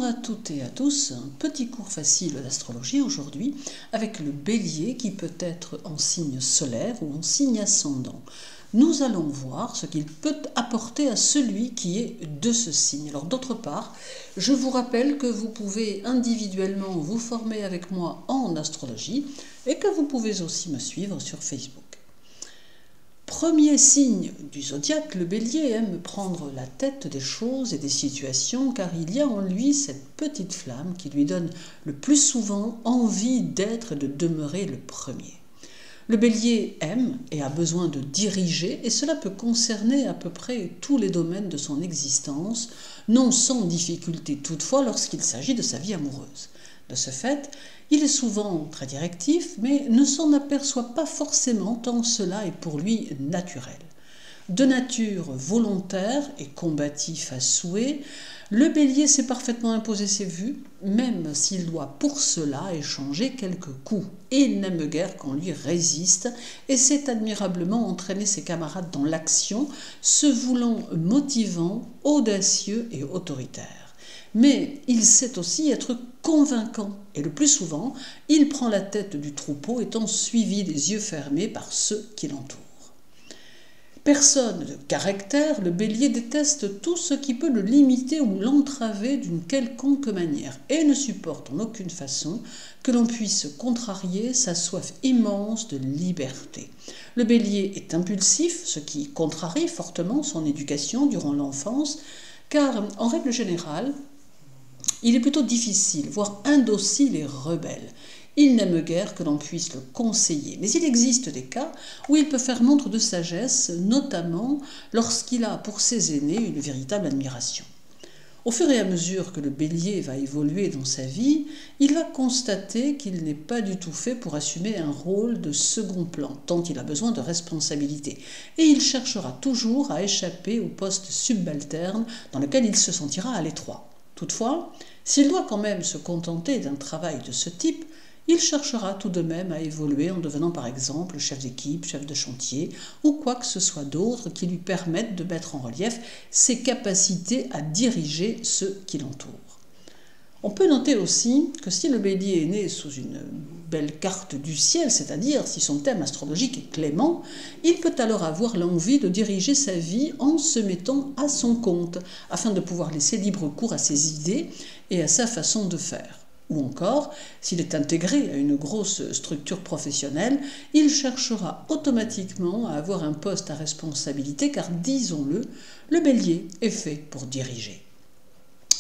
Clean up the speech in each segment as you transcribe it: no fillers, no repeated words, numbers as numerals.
à toutes et à tous, un petit cours facile d'astrologie aujourd'hui avec le bélier qui peut être en signe solaire ou en signe ascendant. Nous allons voir ce qu'il peut apporter à celui qui est de ce signe. Alors d'autre part, je vous rappelle que vous pouvez individuellement vous former avec moi en astrologie et que vous pouvez aussi me suivre sur Facebook. Premier signe du zodiaque, le bélier aime prendre la tête des choses et des situations car il y a en lui cette petite flamme qui lui donne le plus souvent envie d'être et de demeurer le premier. Le bélier aime et a besoin de diriger et cela peut concerner à peu près tous les domaines de son existence, non sans difficulté toutefois lorsqu'il s'agit de sa vie amoureuse. De ce fait, il est souvent très directif, mais ne s'en aperçoit pas forcément tant cela est pour lui naturel. De nature volontaire et combatif à souhait, le bélier sait parfaitement imposer ses vues, même s'il doit pour cela échanger quelques coups. Et il n'aime guère qu'on lui résiste et sait admirablement entraîner ses camarades dans l'action, se voulant motivant, audacieux et autoritaire. Mais il sait aussi être convaincant, et le plus souvent, il prend la tête du troupeau étant suivi des yeux fermés par ceux qui l'entourent. Personne de caractère, le bélier déteste tout ce qui peut le limiter ou l'entraver d'une quelconque manière, et ne supporte en aucune façon que l'on puisse contrarier sa soif immense de liberté. Le bélier est impulsif, ce qui contrarie fortement son éducation durant l'enfance, car en règle générale, il est plutôt difficile, voire indocile et rebelle. Il n'aime guère que l'on puisse le conseiller, mais il existe des cas où il peut faire montre de sagesse, notamment lorsqu'il a pour ses aînés une véritable admiration. Au fur et à mesure que le bélier va évoluer dans sa vie, il va constater qu'il n'est pas du tout fait pour assumer un rôle de second plan, tant il a besoin de responsabilité, et il cherchera toujours à échapper au poste subalterne dans lequel il se sentira à l'étroit. Toutefois, s'il doit quand même se contenter d'un travail de ce type, il cherchera tout de même à évoluer en devenant par exemple chef d'équipe, chef de chantier ou quoi que ce soit d'autre qui lui permette de mettre en relief ses capacités à diriger ceux qui l'entourent. On peut noter aussi que si le bélier est né sous une belle carte du ciel, c'est-à-dire si son thème astrologique est clément, il peut alors avoir l'envie de diriger sa vie en se mettant à son compte, afin de pouvoir laisser libre cours à ses idées et à sa façon de faire. Ou encore, s'il est intégré à une grosse structure professionnelle, il cherchera automatiquement à avoir un poste à responsabilité car, disons-le, le bélier est fait pour diriger.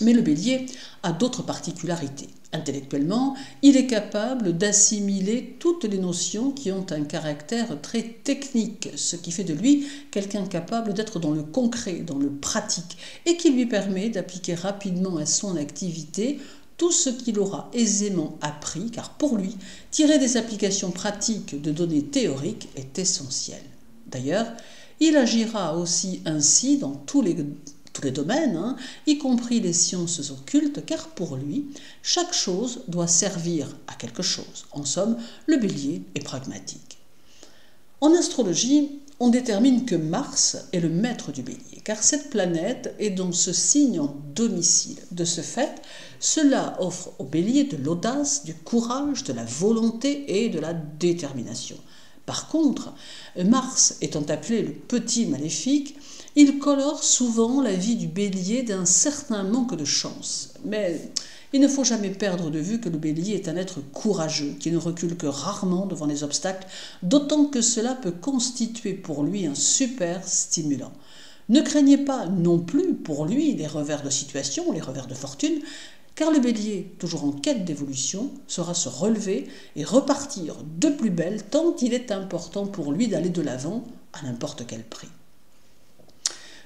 Mais le bélier a d'autres particularités. Intellectuellement, il est capable d'assimiler toutes les notions qui ont un caractère très technique, ce qui fait de lui quelqu'un capable d'être dans le concret, dans le pratique, et qui lui permet d'appliquer rapidement à son activité tout ce qu'il aura aisément appris, car pour lui, tirer des applications pratiques de données théoriques est essentiel. D'ailleurs, il agira aussi ainsi dans tous les domaines, y compris les sciences occultes, car pour lui, chaque chose doit servir à quelque chose. En somme, le bélier est pragmatique. En astrologie, on détermine que Mars est le maître du bélier, car cette planète est dans ce signe en domicile. De ce fait, cela offre au bélier de l'audace, du courage, de la volonté et de la détermination. Par contre, Mars étant appelé le petit maléfique, il colore souvent la vie du bélier d'un certain manque de chance. Mais il ne faut jamais perdre de vue que le bélier est un être courageux, qui ne recule que rarement devant les obstacles, d'autant que cela peut constituer pour lui un super stimulant. Ne craignez pas non plus pour lui les revers de situation, les revers de fortune, car le bélier, toujours en quête d'évolution, saura se relever et repartir de plus belle tant il est important pour lui d'aller de l'avant à n'importe quel prix.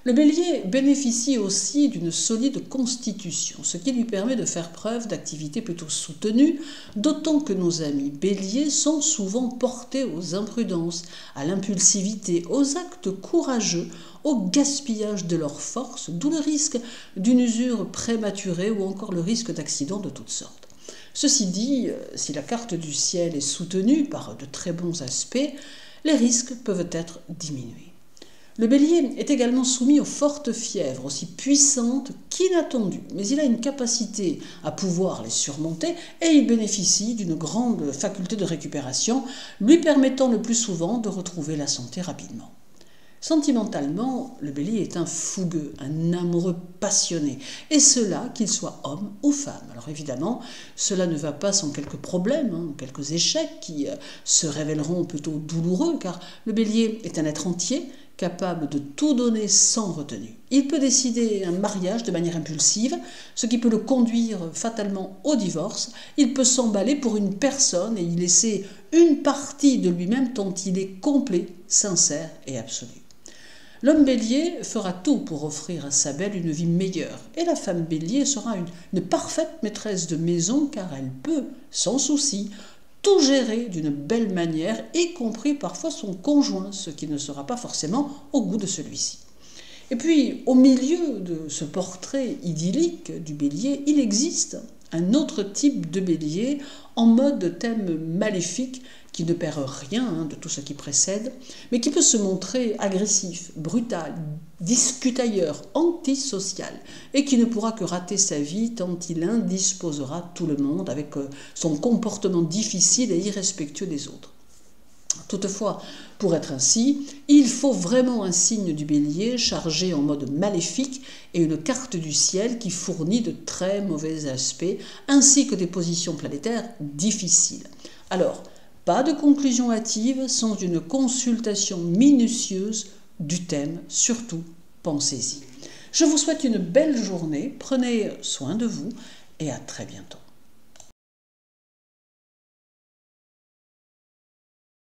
Le bélier bénéficie aussi d'une solide constitution, ce qui lui permet de faire preuve d'activité plutôt soutenue, d'autant que nos amis béliers sont souvent portés aux imprudences, à l'impulsivité, aux actes courageux, au gaspillage de leurs forces, d'où le risque d'une usure prématurée ou encore le risque d'accidents de toutes sortes. Ceci dit, si la carte du ciel est soutenue par de très bons aspects, les risques peuvent être diminués. Le bélier est également soumis aux fortes fièvres, aussi puissantes qu'inattendues, mais il a une capacité à pouvoir les surmonter et il bénéficie d'une grande faculté de récupération, lui permettant le plus souvent de retrouver la santé rapidement. Sentimentalement, le bélier est un fougueux, un amoureux passionné, et cela qu'il soit homme ou femme. Alors évidemment, cela ne va pas sans quelques problèmes, quelques échecs qui se révéleront plutôt douloureux, car le bélier est un être entier, capable de tout donner sans retenue. Il peut décider un mariage de manière impulsive, ce qui peut le conduire fatalement au divorce. Il peut s'emballer pour une personne et y laisser une partie de lui-même tant il est complet, sincère et absolu. L'homme bélier fera tout pour offrir à sa belle une vie meilleure, et la femme bélier sera une parfaite maîtresse de maison car elle peut, sans souci, tout gérer d'une belle manière, y compris parfois son conjoint, ce qui ne sera pas forcément au goût de celui-ci. Et puis, au milieu de ce portrait idyllique du bélier, il existe un autre type de bélier en mode thème maléfique qui ne perd rien de tout ce qui précède, mais qui peut se montrer agressif, brutal, discutailleur, antisocial, et qui ne pourra que rater sa vie tant il indisposera tout le monde avec son comportement difficile et irrespectueux des autres. Toutefois, pour être ainsi, il faut vraiment un signe du bélier chargé en mode maléfique et une carte du ciel qui fournit de très mauvais aspects, ainsi que des positions planétaires difficiles. Alors, pas de conclusion hâtive sans une consultation minutieuse du thème, surtout pensez-y. Je vous souhaite une belle journée, prenez soin de vous et à très bientôt.